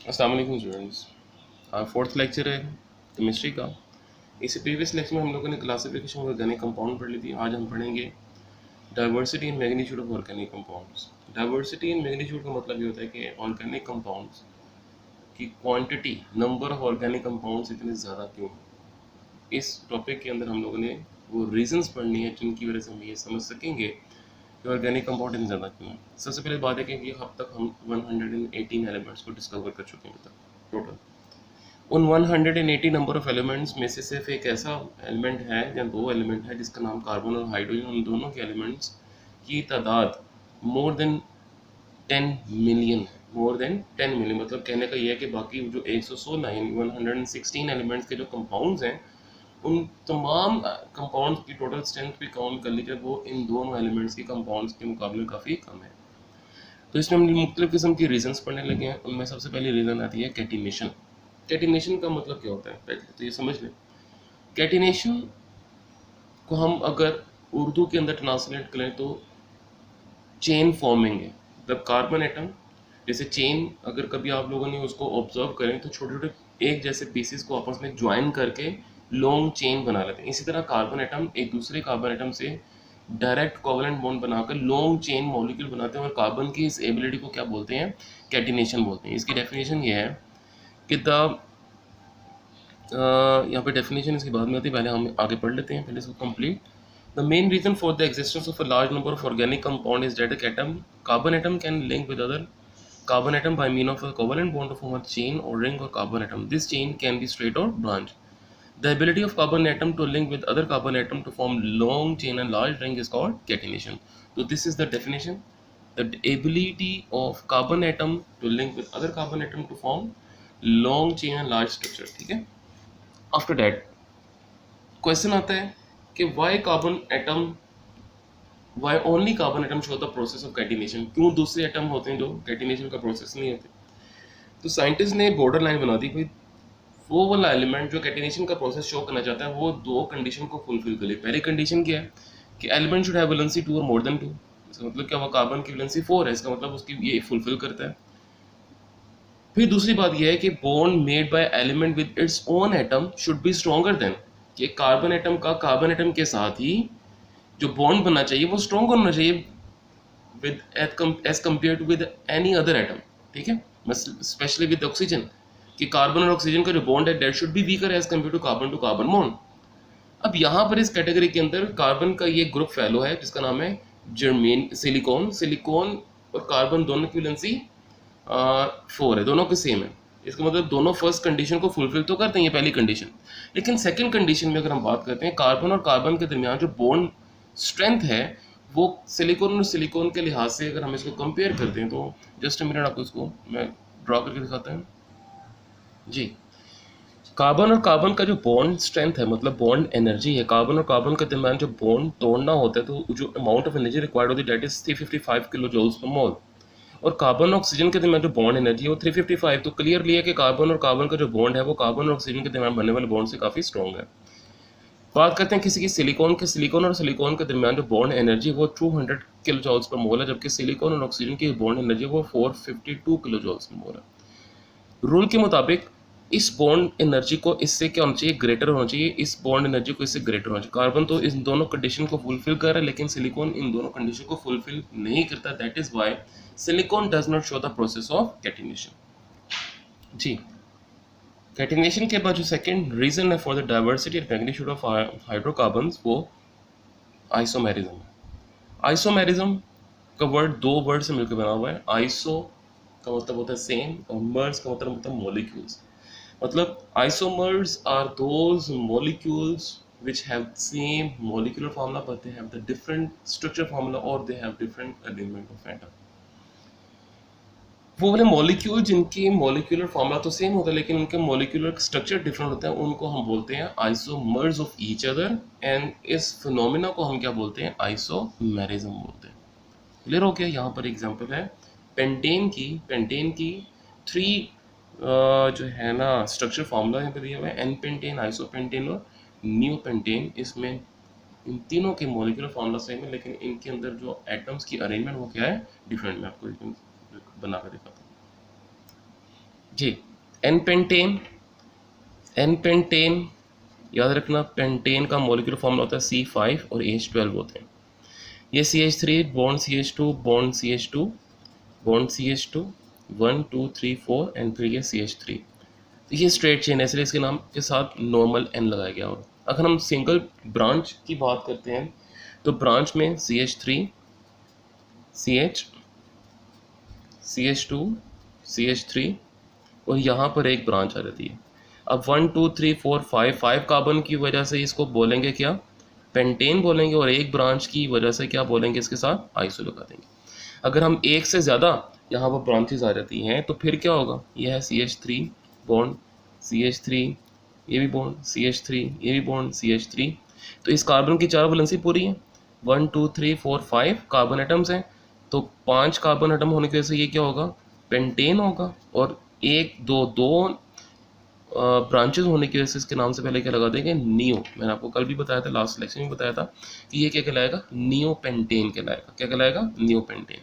अस्सलाम वालेकुम students. Fourth lecture है केमिस्ट्री का। इससे प्रीवियस लेक्चर में हम लोगों ने क्लासिफिकेशन ऑफ ऑर्गेनिक कंपाउंड पढ़ ली थी। आज हम पढ़ेंगे diversity in magnitude of organic compounds. Diversity in magnitude का मतलब ये होता है कि ऑर्गेनिक कंपाउंड्स की quantity, number of organic compounds इतने ज़्यादा क्यों हैं। इस टॉपिक के अंदर हम लोगों ने वो रीजंस पढ़नी है जिनकी वजह से हम ये समझ सकेंगे कि ऑर्गेनिक कंपाउंड इतने ज़्यादा क्यों हैं। सबसे पहले बात है कि अब तक हम 118 एलिमेंट्स को डिस्कवर कर चुके हैं टोटल। उन 180 नंबर ऑफ एलिमेंट्स में से सिर्फ एक ऐसा एलिमेंट है या दो एलिमेंट है जिसका नाम कार्बन और हाइड्रोजन। उन दोनों के एलिमेंट्स की तादाद मोर देन 10 मिलियन है। मोर देन 10 मिलियन मतलब कहने का यह है कि बाकी जो 116 यानी 116 एलिमेंट्स के जो कंपाउंड्स हैं उन तमाम कंपाउंड्स की टोटल स्ट्रेंथ भी काउंट कर लीजिए, वो इन दोनों एलिमेंट्स के कंपाउंड्स के मुकाबले काफ़ी कम है। तो इसमें हम मुख्तलिफ किस्म की रीजंस पढ़ने लगे हैं। उनमें सबसे पहली रीज़न आती है कैटिनेशन। कैटिनेशन का मतलब क्या होता है पहले तो ये समझ लें। कैटिनेशन को हम अगर उर्दू के अंदर ट्रांसलेट करें तो चेन फॉर्मिंग है। मतलब कार्बन एटम जैसे चेन, अगर कभी आप लोगों ने उसको ऑब्जर्व करें तो छोटे छोटे एक जैसे पीसेस को आपस में ज्वाइन करके लॉन्ग चेन बना लेते हैं। इसी तरह कार्बन एटम एक दूसरे कार्बन एटम से डायरेक्ट कोवलेंट बॉन्ड बनाकर लॉन्ग चेन मॉलिक्यूल बनाते हैं और कार्बन की इस एबिलिटी को क्या बोलते हैं, कैटिनेशन बोलते हैं। इसकी डेफिनेशन ये है कि यहाँ पे डेफिनेशन इसके बाद में आती है, पहले हम आगे पढ़ लेते हैं पहले इसको complete. The main reason for the existence of a large number of organic compound is that atom carbon atom can link with other carbon atom by means of a covalent bond to form a chain or ring or carbon atom. This chain can be straight or branch. The ability of carbon atom to link with other carbon atom to form long chain and large ring is called catenation. So this is the definition. The ability of carbon atom to link with other carbon atom to form long chain and large structure. ठीक है। After that, question आता है कि why only carbon atom show the process of catenation. क्यों दूसरे atom होते हैं जो कैटिनेशन का प्रोसेस नहीं होते। तो साइंटिस्ट ने बॉर्डर लाइन बना दी, भाई वो वाला एलिमेंट जो कैटिनेशन का प्रोसेस शो करना चाहता है वो दो कंडीशन को फुलफिल करे। पहली कंडीशन क्या है कि एलिमेंट शुड हैव वैलेंसी 2 और मोर देन 2। इसका मतलब क्या, वो कार्बन की वैलेंसी 4 है, इसका मतलब उसकी ये फुलफिल करता है। फिर दूसरी बात यह है कि bond made by element with its own atom should be stronger than, कि कार्बन एटम का कार्बन एटम के साथ ही जो बॉन्ड बनना चाहिए वो स्ट्रॉन्ग होना चाहिए with as compare to with any other atom. ठीक है, स्पेशली विद ऑक्सीजन, कि कार्बन और ऑक्सीजन का जो बॉन्ड है that should be weaker as compare to carbon bond. अब यहाँ पर इस कैटेगरी के अंदर कार्बन का ये ग्रुप फैलो है जिसका नाम है जर्मेन सिलिकॉन। सिलिकॉन और कार्बन दोनों की वैलेंसी 4 है, दोनों के सेम है। इसका मतलब दोनों फर्स्ट कंडीशन को फुलफिल तो करते हैं, ये पहली कंडीशन। लेकिन सेकंड कंडीशन में अगर हम बात करते हैं कार्बन और कार्बन के दरमियान जो बॉन्ड स्ट्रेंथ है वो सिलिकॉन और सिलिकॉन के लिहाज से अगर हम इसको कंपेयर करते हैं तो जस्ट मिनट आपको इसको मैं ड्रॉ करके दिखाता हूँ जी। कार्बन और कार्बन का जो बॉन्ड स्ट्रेंथ है, मतलब बॉन्ड एनर्जी है, कार्बन और कार्बन के दरमियान जो बॉन्ड तोड़ना होता है तो जो अमाउंट ऑफ एनर्जी रिक्वायर्ड होती है that is 355 kilo joules per मोल। और कार्बन और ऑक्सीजन के दरमियान जो बॉन्ड एनर्जी है वो 355। तो क्लियरली है कि कार्बन और कार्बन का जो बॉन्ड है वो कार्बन और ऑक्सीजन के दरमियान बनने वाले बॉन्ड से काफ़ी स्ट्रॉन्ग है। बात करते हैं किसी की सिलिकॉन के। सिलिकॉन और सिलिकॉन के दरमियान जो बॉन्ड एनर्जी वो 200 किलो जूल्स पर मोल है, जबकि सिलिकॉन और ऑक्सीजन की बॉन्ड एनर्जी वो 452 किलो जूल्स पर मोल है। रूल के मुताबिक इस बॉन्ड एनर्जी को इससे क्या होना चाहिए, ग्रेटर होना चाहिए। इस बॉन्ड एनर्जी को इससे ग्रेटर होना चाहिए। कार्बन तो इन दोनों कंडीशन को फुलफिल कर रहा है लेकिन सिलिकॉन इन दोनों कंडीशन को फुलफिल नहीं करता। That is why silicon does not show the process of catenation जी। कैटिनेशन के बाद जो सेकंड रीजन है for the diversity and magnitude of hydrocarbons वो आइसोमेरिज्म है। आइसोमेरिज्म का वर्ड दो वर्ड से मिलकर बना हुआ है। आइसो का मतलब होता है सेम और मर्स का मतलब होता है मॉलिक्यूल्स। मतलब isomers are those molecules which have same molecular formula but they have the different structure formula or they have different arrangement of atom। वो वाले मॉलिक्यूल जिनकी मॉलिक्यूलर फार्मूला तो सेम होता है लेकिन उनके मॉलिक्यूलर स्ट्रक्चर डिफरेंट होता है उनको हम बोलते हैं isomers of each other. And इस फिनोमिना को हम क्या बोलते हैं, आइसोमेरिज्म बोलते हैं। क्लियर हो गया। यहाँ पर एग्जांपल है पेंटेन की। पेंटेन की 3 जो है ना स्ट्रक्चर फार्मूला यहाँ पे दिया हुआ है, एन पेंटेन, आइसोपेंटेन और न्यू पेंटेन। इसमें इन तीनों के मॉलिक्यूलर फार्मूला सेम है लेकिन इनके अंदर जो एटम्स की अरेंजमेंट वो क्या है, डिफरेंट। मैं आपको बना कर दिखाता हूँ जी। एन पेंटेन, एन पेंटेन याद रखना, पेंटेन का मॉलिक्यूलर फॉर्मूला होता है C5 और H12 होते हैं। ये CH3 bond CH2 bond CH2 bond CH2 1 2 3 4 and फिर ये CH3। तो ये स्ट्रेट चेन है, इसलिए इसके नाम के साथ नॉर्मल N लगाया गया। और अगर हम सिंगल ब्रांच की बात करते हैं तो ब्रांच में CH3 CH CH2 CH3 और यहाँ पर एक ब्रांच आ जाती है। अब 1 2 3 4 5 कार्बन की वजह से इसको बोलेंगे क्या, पेंटेन बोलेंगे, और एक ब्रांच की वजह से क्या बोलेंगे, इसके साथ आइसो लगा देंगे। अगर हम एक से ज़्यादा यहाँ पर ब्रांचेस आ जाती हैं तो फिर क्या होगा, यह है CH3 बॉन्ड CH3, ये भी बॉन्ड CH3, ये भी बॉन्ड CH3। तो इस कार्बन की 4 वैलेंसी पूरी है, 1 2 3 4 5 कार्बन एटम्स हैं। तो 5 कार्बन एटम होने की वजह से ये क्या होगा, पेंटेन होगा। और 1 2 2 ब्रांचेस होने की वजह से इसके नाम से पहले क्या लगा देंगे, नियो। मैंने आपको कल भी बताया था, लास्ट लेक्चर में बताया था कि ये क्या कहलाएगा, नियो पेंटेन कहलाएगा। क्या कहलाएगा, नियो पेंटेन।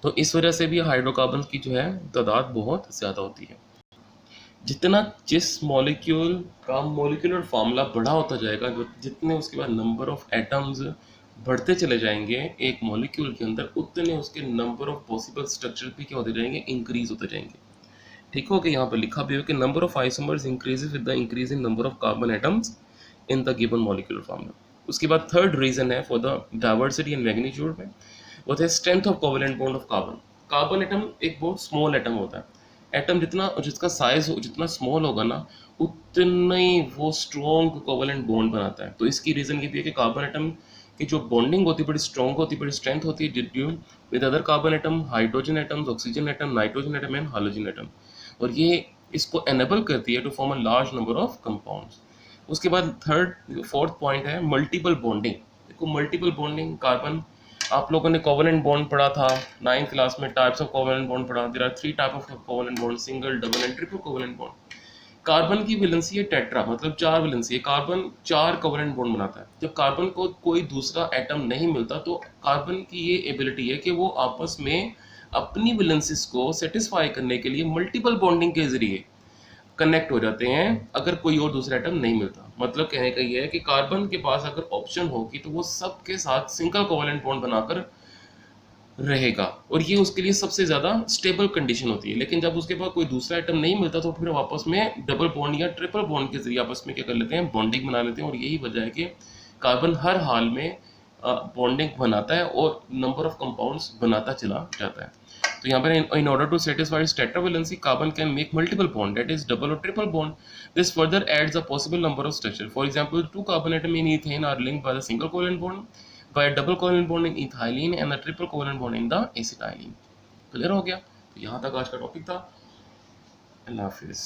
तो इस वजह से भी हाइड्रोकार्बन की जो है तादाद बहुत ज़्यादा होती है। जितना जिस मॉलिक्यूल का मॉलिक्यूलर फार्मूला बड़ा होता जाएगा, जितने उसके बाद नंबर ऑफ एटम्स बढ़ते चले जाएंगे एक मॉलिक्यूल के अंदर, उतने उसके नंबर ऑफ पॉसिबल स्ट्रक्चर भी क्या होते जाएंगे, इंक्रीज होते जाएंगे। ठीक हो कि यहाँ पर लिखा भी हो कि number of isomers increases with the increase in number of carbon atoms in the given molecular formula. उसके बाद थर्ड रीजन है for the diversity and magnitude में, वो है strength of covalent bond of carbon. Carbon atom एक बहुत small atom होता है। एटम जितना जिसका साइज जितना स्मॉल होगा ना, उतना ही वो स्ट्रॉन्ग कोवेलेंट बॉन्ड बनाता है। तो इसकी रीज़न ये भी है कि कार्बन एटम की जो बॉन्डिंग होती है बड़ी स्ट्रॉन्ग होती है, बड़ी स्ट्रेंथ होती है due with other carbon atom, hydrogen atoms, oxygen atom, nitrogen atom and hydrogen atom. और ये इसको एनेबल करती है to form a large number of compounds. उसके बाद फोर्थ पॉइंट है मल्टीपल बॉन्डिंग। देखो मल्टीपल बॉन्डिंग, कार्बन, आप लोगों ने कोवेलेंट बॉन्ड पढ़ा था 9th क्लास में, टाइप्स ऑफ कोवेलेंट बॉन्ड पढ़ा। There are 3 type of covalent bond, single, double and triple covalent bond. Carbon की वैलेंसी है टेट्रा, मतलब 4 वैलेंसी है। कार्बन 4 कोवेलेंट बॉन्ड बनाता है। जब कार्बन को कोई दूसरा एटम नहीं मिलता तो कार्बन की ये एबिलिटी है कि वो आपस में अपनी वैलेंसीज को सेटिस्फाई करने के लिए मल्टीपल बॉन्डिंग के जरिए कनेक्ट हो जाते हैं अगर कोई और दूसरा एटम नहीं मिलता। मतलब कहने का ये है कि कार्बन के पास अगर ऑप्शन होगी तो वो सबके साथ सिंगल कोवेलेंट बॉन्ड बनाकर रहेगा, और ये उसके लिए सबसे ज़्यादा स्टेबल कंडीशन होती है। लेकिन जब उसके पास कोई दूसरा आइटम नहीं मिलता तो फिर आपस में डबल बॉन्ड या ट्रिपल बॉन्ड के जरिए आपस में क्या कर लेते हैं, बॉन्डिंग बना लेते हैं। और यही वजह है कि कार्बन हर हाल में बॉन्डिंग बनाता है और नंबर ऑफ कंपाउंड्स बनाता चला जाता है। तो यहाँ पर in order to satisfy tetravalency, carbon can make multiple bond, that is double और triple bond. This further adds a possible number of structure. For example, 2 carbon atom in ethane are linked by the single covalent bond, by a double covalent bond in ethylene and a triple covalent bond in the acetylene. Clear हो गया? तो यहाँ तक आज का topic था। अल्लाह हाफिज़.